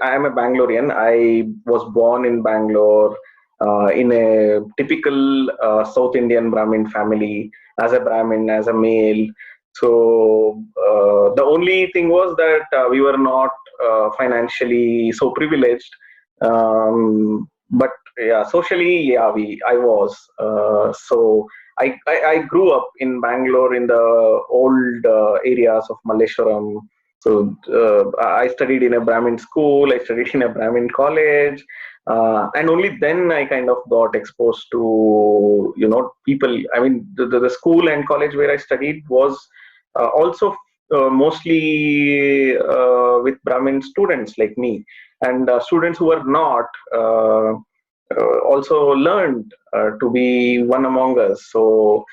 I am a Bangalorean. I was born in Bangalore in a typical South Indian Brahmin family as a Brahmin, as a male. So the only thing was that we were not financially so privileged. But yeah, socially, yeah, I was. I grew up in Bangalore in the old areas of Malleshwaram. So I studied in a Brahmin school. I studied in a Brahmin college, and only then I kind of got exposed to people. I mean, the school and college where I studied was also mostly with Brahmin students like me, and students who were not. Also learned to be one among us. So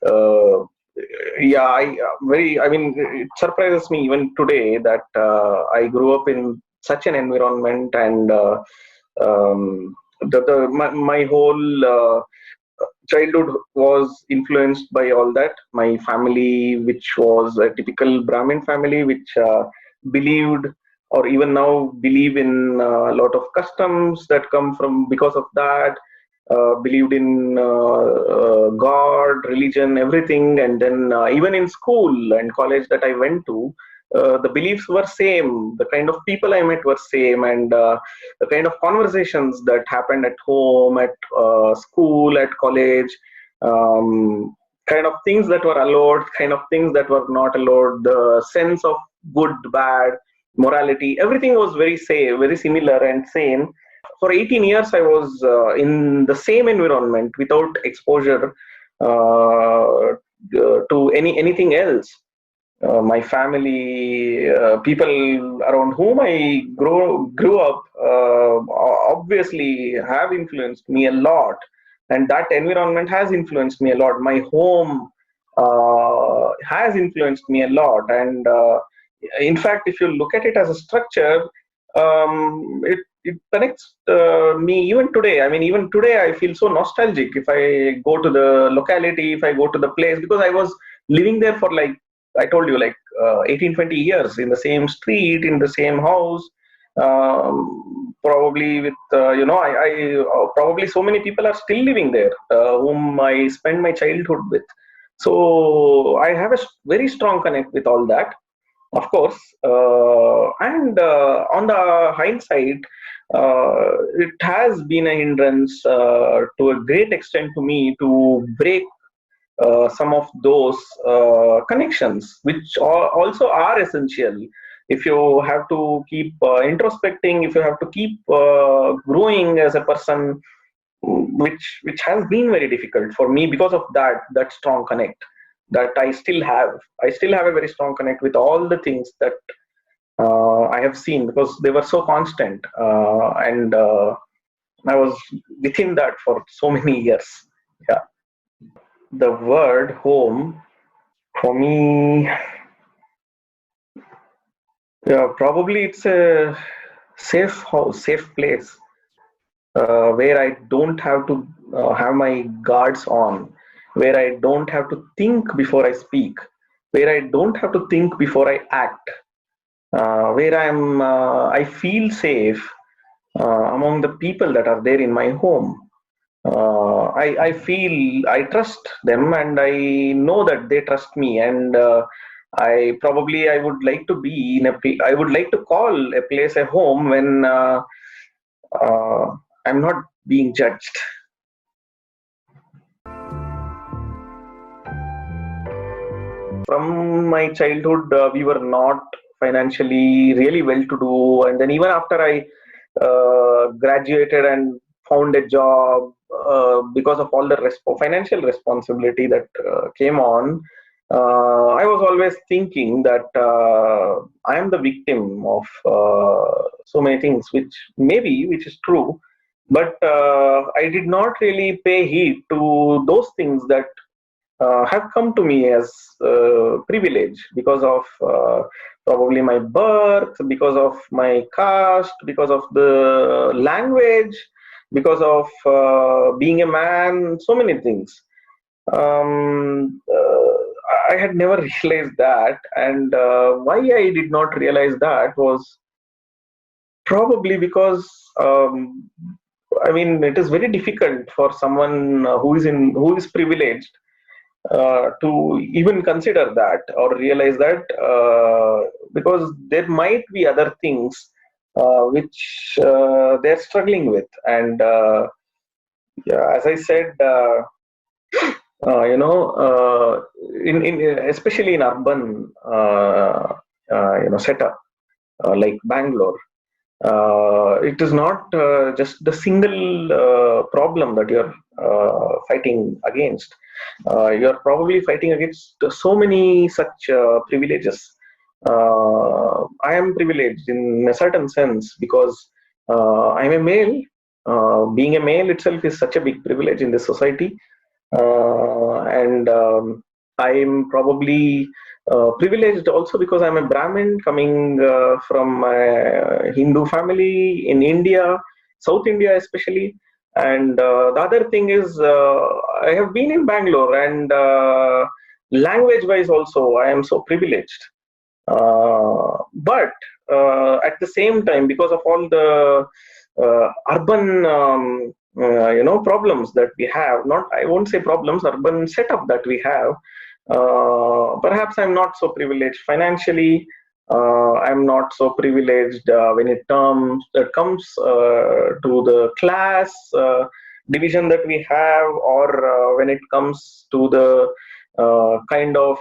uh, yeah, I mean, it surprises me even today that I grew up in such an environment, and my whole childhood was influenced by all that. My family, which was a typical Brahmin family, which believed or even now believe in a lot of customs that come from because of that, believed in God, religion, everything. And then even in school and college that I went to, the beliefs were same. The kind of people I met were same, and the kind of conversations that happened at home, at school, at college, kind of things that were allowed, kind of things that were not allowed, the sense of good, bad, morality, everything was very same, very similar and same. For 18 years, I was in the same environment without exposure to anything else. My family, people around whom I grew up, obviously have influenced me a lot, and that environment has influenced me a lot. My home has influenced me a lot, and in fact, if you look at it as a structure, it connects me even today. I mean, even today, I feel so nostalgic if I go to the locality, if I go to the place, because I was living there for, like I told you, like 18, 20 years in the same street, in the same house. Probably with, probably so many people are still living there whom I spent my childhood with. So I have a very strong connect with all that, of course. And on the hindsight, it has been a hindrance to a great extent to me to break some of those connections, which also are essential. If you have to keep introspecting, if you have to keep growing as a person, which has been very difficult for me because of that strong connect that I still have. I still have a very strong connect with all the things that I have seen, because they were so constant, and I was within that for so many years. Yeah. The word home for me, yeah, probably it's a safe house, safe place, where I don't have to have my guards on, where I don't have to think before I speak, where I don't have to think before I act, where I feel safe among the people that are there in my home. I feel I trust them, and I know that they trust me, and I would like to be in I would like to call a place a home when uh, I'm not being judged. From my childhood, we were not financially really well to do, and then even after I graduated and found a job, because of all the financial responsibility that came on, I was always thinking that I am the victim of so many things, which is true, but I did not really pay heed to those things that have come to me as privilege because of probably my birth, because of my caste, because of the language, because of being a man, so many things. I had never realized that, and why I did not realize that was Probably because I mean, it is very difficult for someone who is privileged to even consider that or realize that, because there might be other things which they're struggling with. And yeah, as I said, you know, in especially in urban setup like Bangalore, it is not just the single problem that you're fighting against. You're probably fighting against so many such privileges. I am privileged in a certain sense because I'm a male. Being a male itself is such a big privilege in this society, and I'm probably privileged also because I'm a Brahmin coming from a Hindu family in India, South India especially. And the other thing is, I have been in Bangalore, and language-wise also, I am so privileged. But at the same time, because of all the urban problems that we have, not, I won't say problems, urban setup that we have, perhaps I'm not so privileged financially. I'm not so privileged when it comes to the class division that we have, or when it comes to the kind of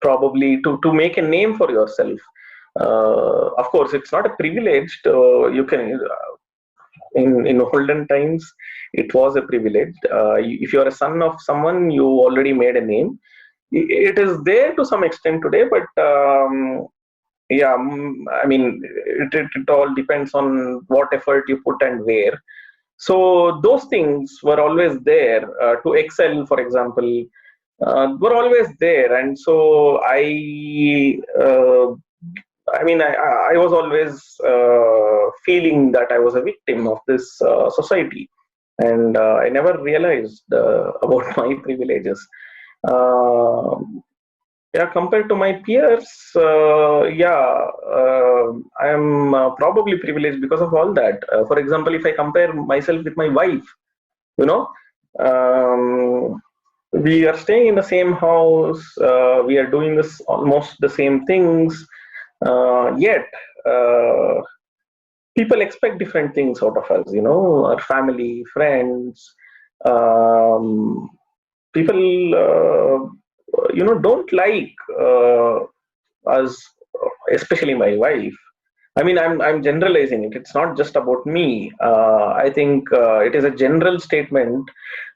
probably to make a name for yourself. Of course, it's not a privilege. You can in olden times, it was a privilege. If you are a son of someone, you already made a name. It is there to some extent today, but yeah, I mean, it all depends on what effort you put and where. So those things were always there. To excel, for example, were always there. And so I mean, I was always feeling that I was a victim of this society, and I never realized about my privileges. Uh, yeah, compared to my peers, yeah, I am probably privileged because of all that. For example, if I compare myself with my wife, you know, um, we are staying in the same house, we are doing this almost the same things, yet people expect different things out of us, our family, friends. um, People don't like us, especially my wife. I mean, I'm generalizing it. It's not just about me. I think it is a general statement.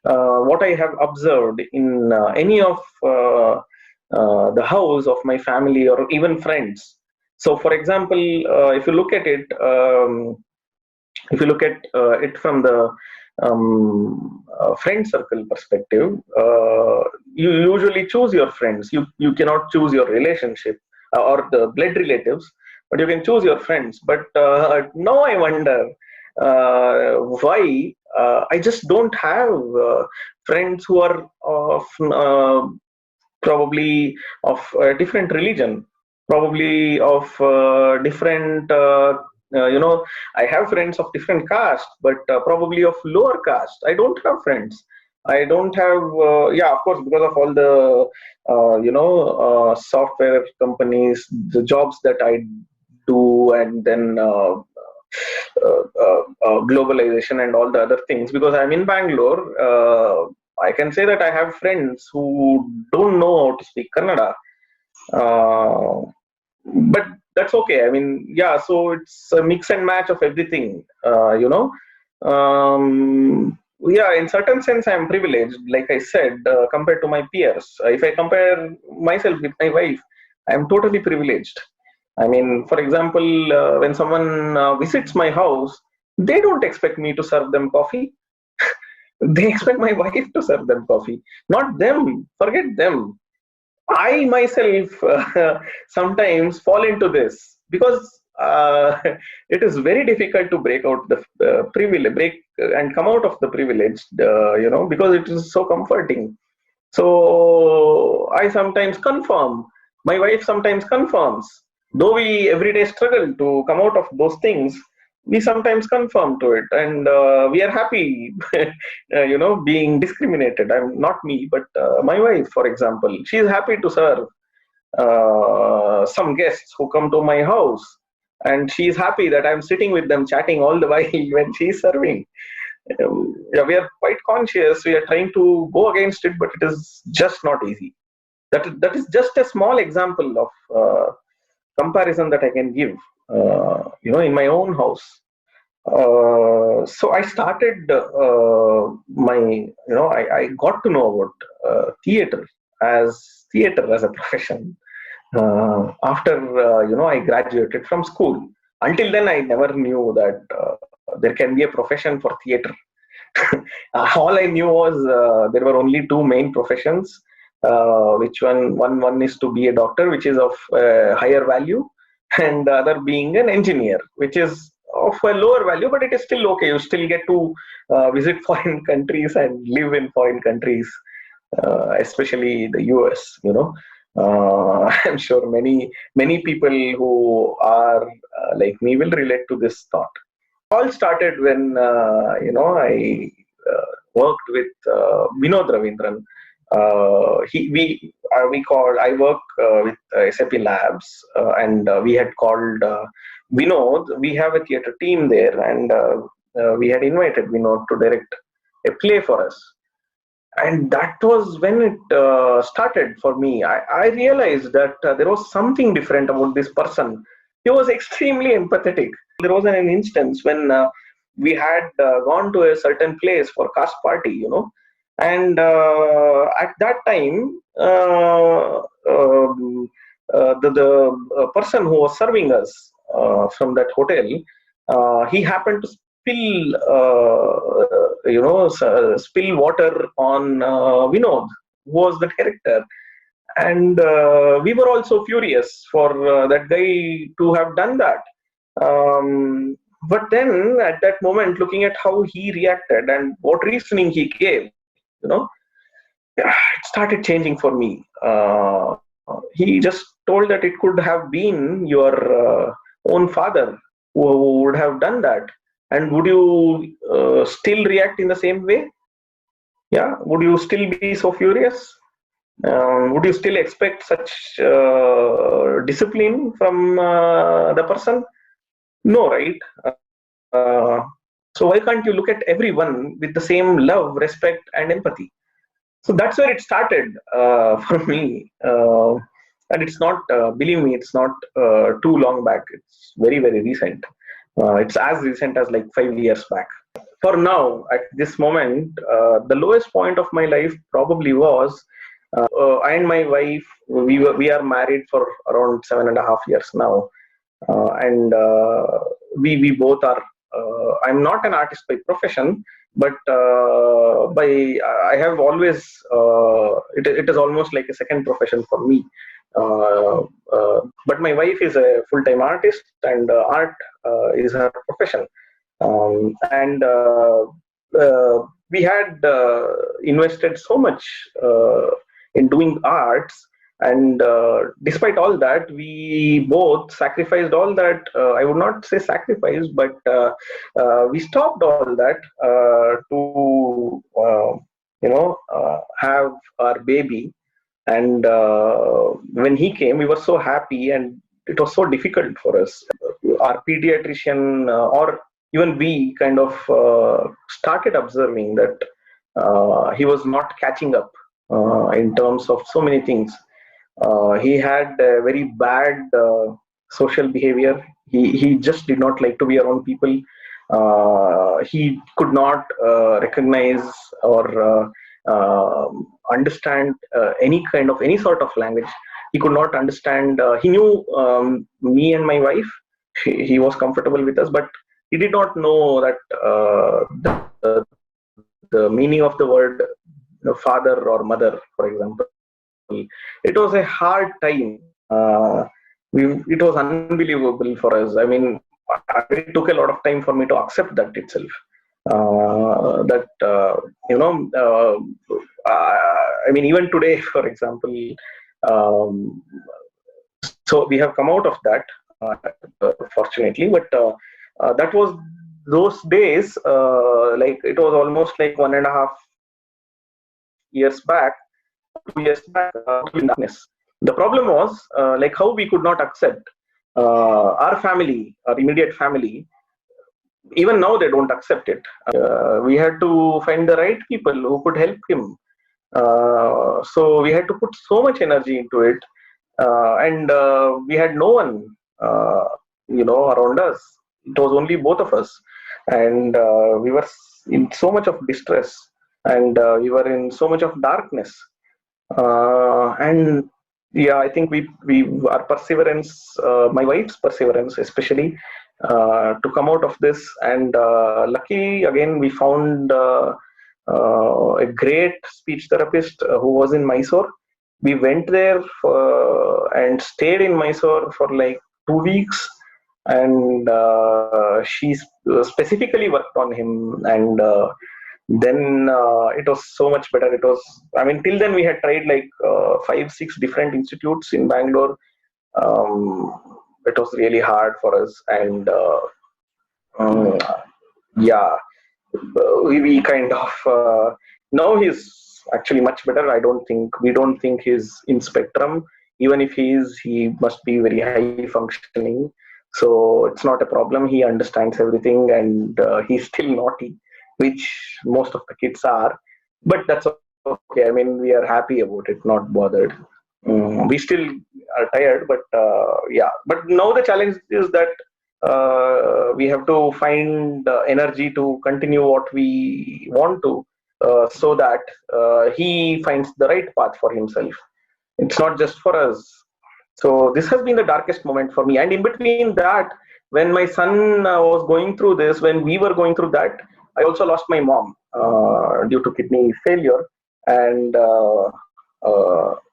What I have observed in any of the house of my family or even friends. So, for example, if you look at it, if you look at it from the friend circle perspective, you usually choose your friends. You cannot choose your relationship or the blood relatives, but you can choose your friends. But now I wonder why I just don't have friends who are of probably of a different religion, probably of different. I have friends of different caste, but probably of lower caste. I don't have friends. I don't have, yeah, of course, because of all the, software companies, the jobs that I do, and then globalization and all the other things. Because I'm in Bangalore, I can say that I have friends who don't know how to speak Kannada. Uh, but that's okay. I mean, yeah, so it's a mix and match of everything, yeah, in certain sense I'm privileged, like I said, compared to my peers. If I compare myself with my wife, I'm totally privileged. I mean, for example, when someone visits my house, they don't expect me to serve them coffee. They expect my wife to serve them coffee, not them. Forget them. I myself sometimes fall into this because it is very difficult to break out the privilege, break and come out of the privilege, because it is so comforting. So I sometimes confirm. My wife sometimes confirms. though we every day struggle to come out of those things, we sometimes conform to it, and we are happy, being discriminated. I'm not me, but my wife, for example, she is happy to serve some guests who come to my house, and she is happy that I'm sitting with them chatting all the while when she is serving. Yeah, we are quite conscious. We are trying to go against it, but it is just not easy. That is just a small example of comparison that I can give. In my own house. So I started I got to know about theater as a profession after I graduated from school. Until then, I never knew that there can be a profession for theater. All I knew was there were only two main professions. Which one is to be a doctor, which is of higher value, and the other being an engineer, which is of a lower value, but it is still okay. You still get to visit foreign countries and live in foreign countries, especially the US. I'm sure many people who are like me will relate to this thought. All started when I worked with Vinod Ravindran. I work with SAP Labs, and we had called Vinod. We have a theater team there, and we had invited Vinod to direct a play for us. And that was when it started for me. I realized that there was something different about this person. He was extremely empathetic. There was an instance when we had gone to a certain place for caste party, and at that time, the person who was serving us from that hotel, he happened to spill water on Vinod, who was the director. And we were also furious for that guy to have done that. But then at that moment, looking at how he reacted and what reasoning he gave, it started changing for me. He just told that it could have been your own father who would have done that. And would you still react in the same way? Yeah, would you still be so furious? Would you still expect such discipline from the person? No, right? Uh, so why can't you look at everyone with the same love, respect, and empathy? So that's where it started for me. And it's not, believe me, it's not too long back. It's very, very recent. It's as recent as like 5 years back. For now, at this moment, the lowest point of my life probably was I and my wife, we are married for around 7.5 years now. And we both are, I'm not an artist by profession, but I have always, it is almost like a second profession for me. But my wife is a full-time artist, and art is her profession. And we had invested so much in doing arts, and despite all that, we both sacrificed all that. I would not say sacrifice, but we stopped all that to have our baby. And when he came, we were so happy, and it was so difficult for us. Our pediatrician, or even we, kind of started observing that he was not catching up in terms of so many things. He had very bad social behavior. He just did not like to be around people. He could not recognize or understand any sort of language. He could not understand. He knew me and my wife. He was comfortable with us, but he did not know that the meaning of the word father or mother, for example. It was a hard time. It was unbelievable for us. I mean, it took a lot of time for me to accept that itself. I mean, even today, for example, So we have come out of that, fortunately. But that was those days. Like it was almost like 1.5 years back, 2 years back, in darkness. The problem was like how we could not accept our family, our immediate family. Even now, they don't accept it. We had to find the right people who could help him. So we had to put so much energy into it, and we had no one, around us. It was only both of us, and we were in so much of distress, and we were in so much of darkness. And yeah, I think we our perseverance, my wife's perseverance especially, to come out of this. And lucky again, we found a great speech therapist who was in Mysore. We went there and stayed in Mysore for like 2 weeks, and she specifically worked on him. And then it was so much better. It was, I mean, till then we had tried like 5 6 different institutes in Bangalore. It was really hard for us. And um, yeah, we kind of now he's actually much better. We don't think he's in spectrum. Even if he is, he must be very high functioning, so it's not a problem. He understands everything, and he's still naughty, which most of the kids are. But that's okay. I mean, we are happy about it, not bothered. We still are tired, but yeah. But now the challenge is that we have to find energy to continue what we want to, so that he finds the right path for himself. It's not just for us. So this has been the darkest moment for me. And in between that, when my son was going through this, when we were going through that, I also lost my mom due to kidney failure. And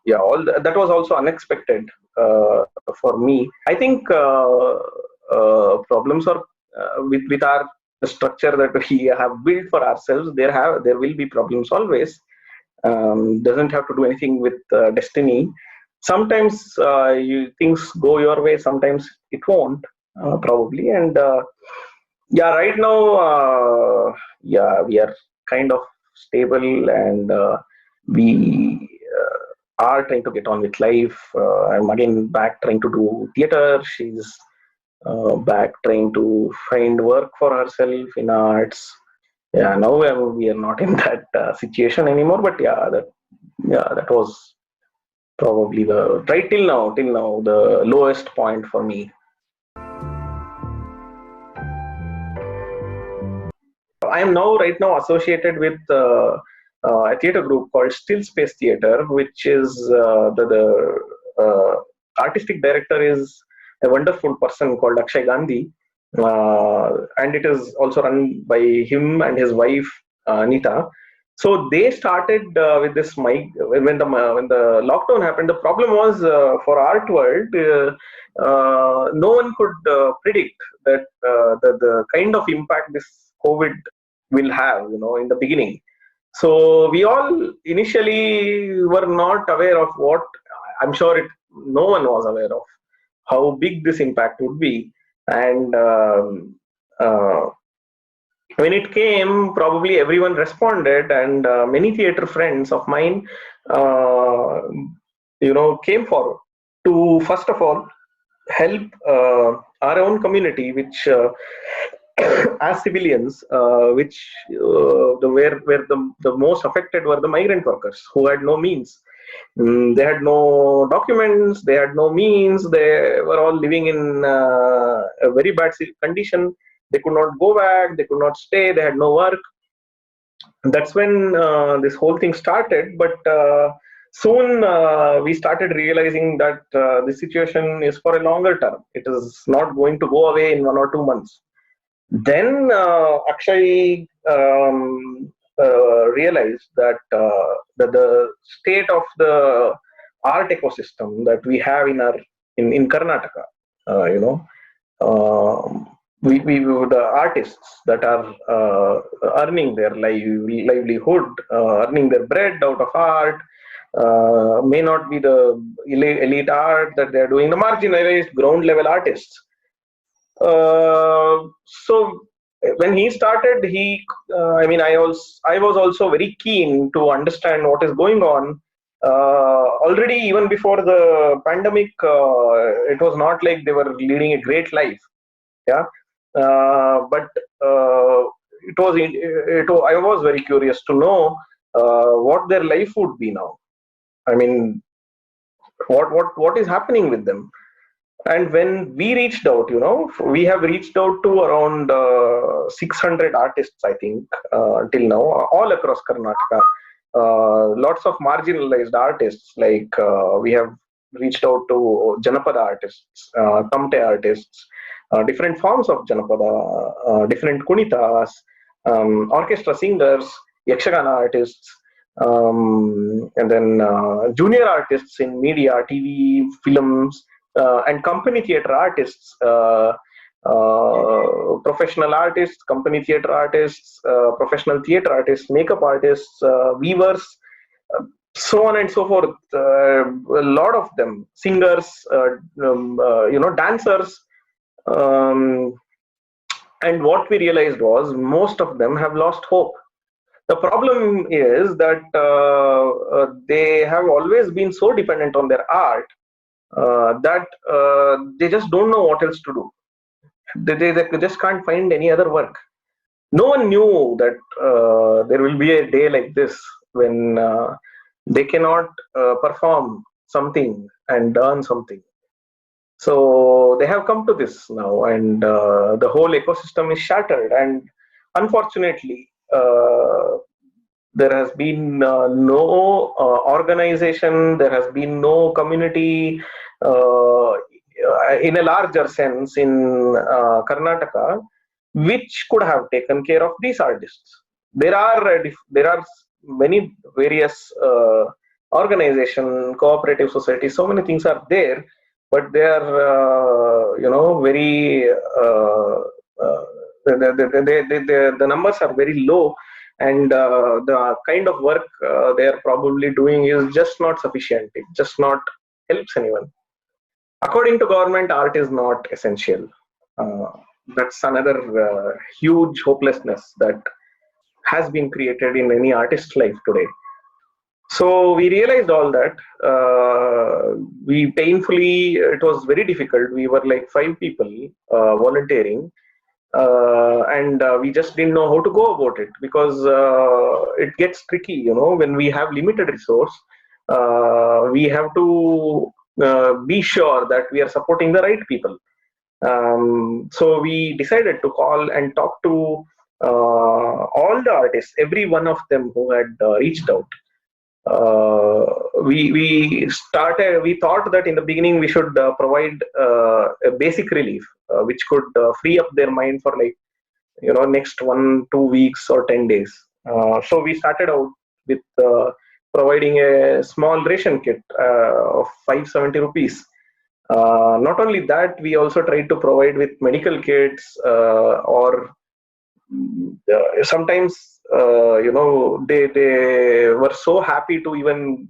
yeah, that was also unexpected for me. I think problems are with our the structure that we have built for ourselves. There will be problems always. Doesn't have to do anything with destiny. Sometimes things go your way, sometimes it won't, probably. And yeah, right now, yeah, we are kind of stable, and we are trying to get on with life. I'm again back trying to do theater. She's back trying to find work for herself in arts. Yeah, now we are not in that situation anymore. But yeah, that was probably the right till now the lowest point for me. I am now right now associated with a theater group called Still Space Theater, which is the artistic director is a wonderful person called Akshay Gandhi, and it is also run by him and his wife Nita. So they started with this mic when the lockdown happened. The problem was for art world, no one could predict that the kind of impact this COVID will have, in the beginning. So we all initially were not aware of what, I'm sure no one was aware of how big this impact would be. And uh, when it came, probably everyone responded, and many theater friends of mine, uh, came forward to first of all help our own community, which as civilians, which where the most affected were the migrant workers who had no means. They had no documents, they had no means, they were all living in a very bad condition. They could not go back, they could not stay, they had no work. That's when this whole thing started. But soon we started realizing that the situation is for a longer term. It is not going to go away in 1 or 2 months. Then Akshay realized that the state of the art ecosystem that we have in Karnataka, the artists that are earning their livelihood, earning their bread out of art, may not be the elite art that they're doing, the marginalized ground level artists. So when he started, I mean, I was also very keen to understand what is going on. Already, even before the pandemic, it was not like they were leading a great life. Yeah, but I was very curious to know what their life would be now. I mean, what is happening with them? And when we reached out, we have reached out to around 600 artists, I think, till now, all across Karnataka. Lots of marginalized artists, like we have reached out to Janapada artists, Tamte artists, different forms of Janapada, different Kunitas, orchestra singers, Yakshagana artists, and then junior artists in media, TV, films, and company theater artists, professional artists, company theater artists, professional theater artists, makeup artists, weavers, so on and so forth. A lot of them, singers, dancers. And what we realized was most of them have lost hope. The problem is that they have always been so dependent on their art that they just don't know what else to do. They just can't find any other work. No one knew that there will be a day like this when they cannot perform something and earn something. So they have come to this now, and the whole ecosystem is shattered. And unfortunately, there has been no organization, there has been no community in a larger sense in Karnataka, which could have taken care of these artists. There are many various organization, cooperative societies, so many things are there, but they are very the numbers are very low, and the kind of work they are probably doing is just not sufficient. It just not helps anyone. According to government, art is not essential. That's another huge hopelessness that has been created in any artist's life today. So we realized all that. It was very difficult. We were like 5 people volunteering, and we just didn't know how to go about it, because it gets tricky, when we have limited resource. We have to be sure that we are supporting the right people. So we decided to call and talk to all the artists, every one of them who had reached out. We thought that in the beginning we should provide a basic relief, which could free up their mind for next 1-2 weeks or 10 days. So we started out with providing a small ration kit of 570 rupees. Not only that, we also tried to provide with medical kits, or sometimes they were so happy to even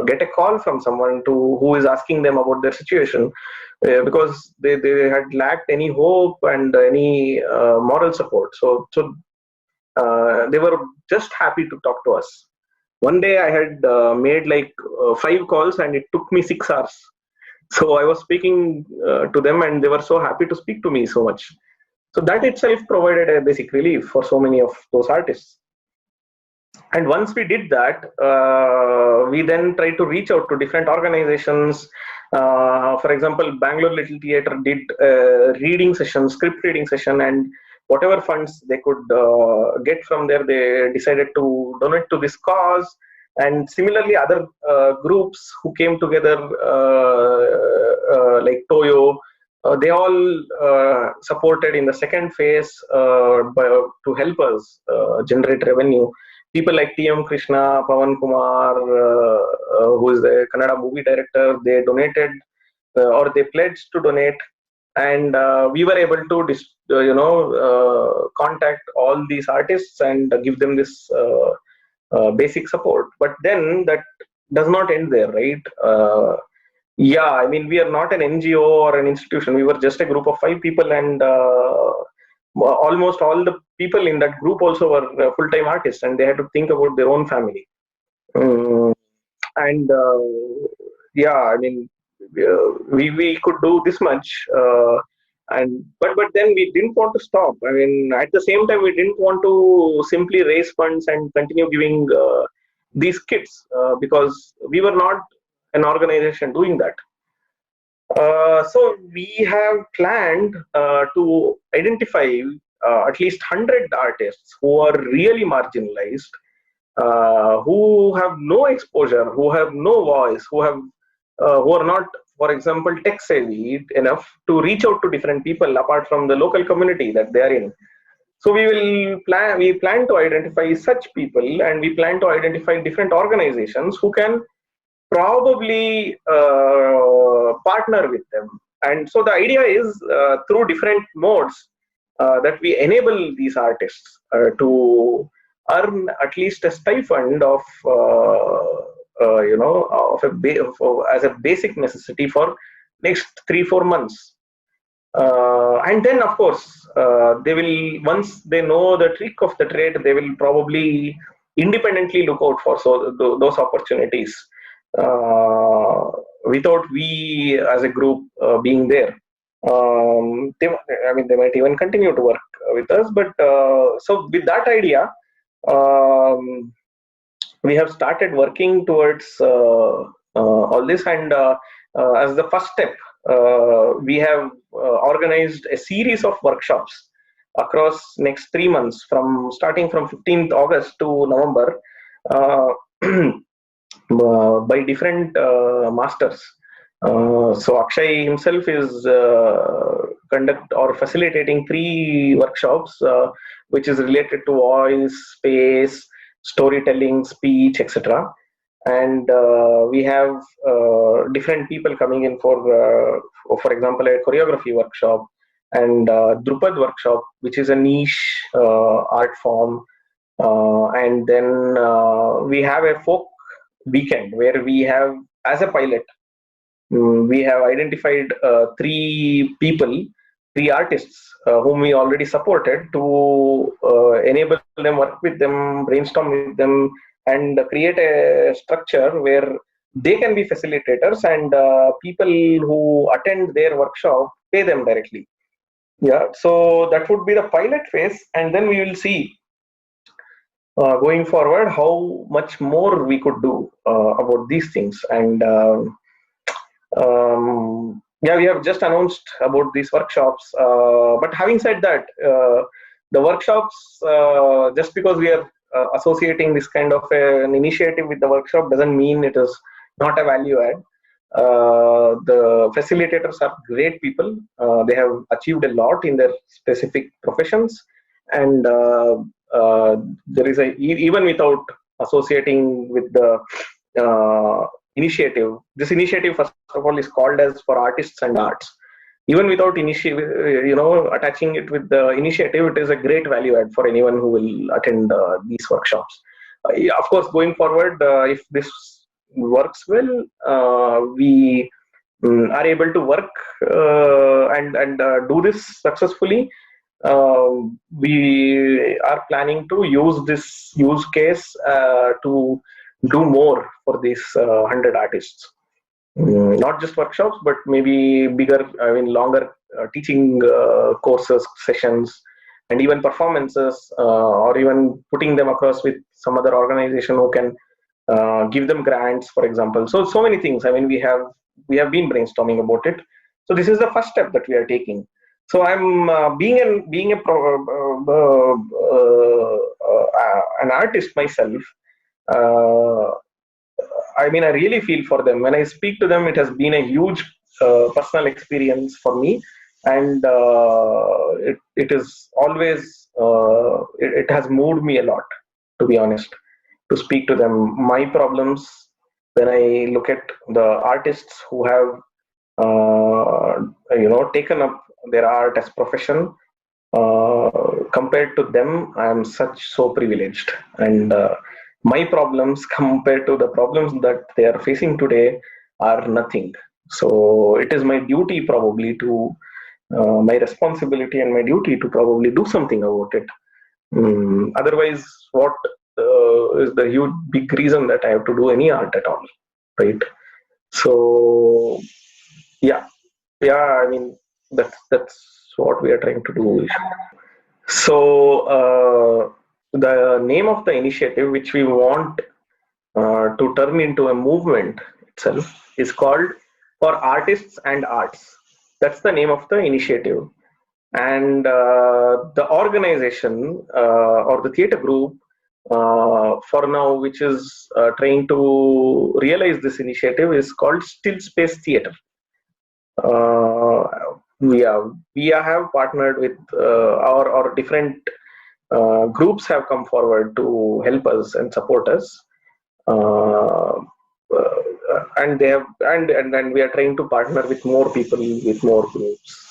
get a call from someone who is asking them about their situation, because they had lacked any hope and any moral support. So they were just happy to talk to us. One day I had made 5 calls, and it took me 6 hours. So I was speaking to them, and they were so happy to speak to me so much. So that itself provided a basic relief for so many of those artists. And once we did that, we then tried to reach out to different organizations. For example, Bangalore Little Theatre did a reading session, script reading session, and whatever funds they could get from there, they decided to donate to this cause. And similarly, other groups who came together, like Toyo, they all supported in the second phase to help us generate revenue. People like T.M. Krishna, Pawan Kumar, who is the Kannada movie director, they donated or they pledged to donate. And we were able to contact all these artists and give them this basic support. But then that does not end there, right? Yeah, I mean, we are not an NGO or an institution. We were just a group of 5 people, and almost all the people in that group also were full-time artists, and they had to think about their own family. Um, and yeah, I mean, we could do this much, and but then we didn't want to stop. I mean, at the same time, we didn't want to simply raise funds and continue giving these kits, because we were not an organization doing that. So we have planned to identify at least 100 artists who are really marginalized, who have no exposure, who have no voice, who are not, for example, tech savvy enough to reach out to different people apart from the local community that they are in. So we plan to identify such people, and we plan to identify different organizations who can probably partner with them. And so the idea is, through different modes, that we enable these artists to earn at least a stipend of as a basic necessity for next 3-4 months. And then, of course, they will, once they know the trick of the trade, they will probably independently look out for those opportunities, without we as a group being there. They might even continue to work with us. But so with that idea, we have started working towards all this, and as the first step, we have organized a series of workshops across next 3 months, starting from 15th August to November, by different masters. So Akshay himself is conduct or facilitating 3 workshops, which is related to voice, space, storytelling, speech, etc. And we have different people coming in for example, a choreography workshop, and Drupad workshop, which is a niche art form. And then we have a folk weekend where we have, as a pilot, we have identified 3 artists whom we already supported, to enable them, work with them, brainstorm with them, and create a structure where they can be facilitators, and people who attend their workshop pay them directly. Yeah, so that would be the pilot phase, and then we will see going forward how much more we could do about these things. And yeah, we have just announced about these workshops, but having said that, the workshops, just because we are associating this kind of an initiative with the workshop, doesn't mean it is not a value add. The facilitators are great people. They have achieved a lot in their specific professions, and there is even without associating with the initiative. This initiative, first of all, is called as for artists and arts. Even without attaching it with the initiative, it is a great value add for anyone who will attend these workshops. Yeah, of course, going forward, if this works well, we are able to work and do this successfully. We are planning to use this use case to do more for these 100 artists. Not just workshops, but maybe bigger, longer teaching courses, sessions, and even performances, or even putting them across with some other organization who can give them grants, for example. So many things. We have been brainstorming about it. So this is the first step that we are taking. So I'm being an artist myself. I really feel for them. When I speak to them, it has been a huge personal experience for me, and it is always it has moved me a lot, to be honest, to speak to them. My problems, when I look at the artists who have taken up their art as profession, compared to them, I am so privileged, and my problems compared to the problems that they are facing today are nothing. So it is my duty probably to my responsibility and my duty to probably do something about it. Otherwise, what is the huge big reason that I have to do any art at all, right? So yeah, yeah. I mean, that's what we are trying to do. So the name of the initiative, which we want to turn into a movement itself, is called For Artists and Arts. That's the name of the initiative. And the organization or the theater group for now, which is trying to realize this initiative, is called Still Space Theater. Uh, we have partnered with our different groups have come forward to help us and support us. Uh, and they have and we are trying to partner with more people, with more groups.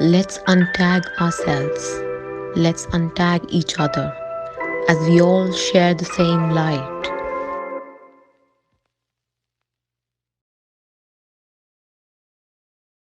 Let's untag ourselves. Let's untag each other as we all share the same light.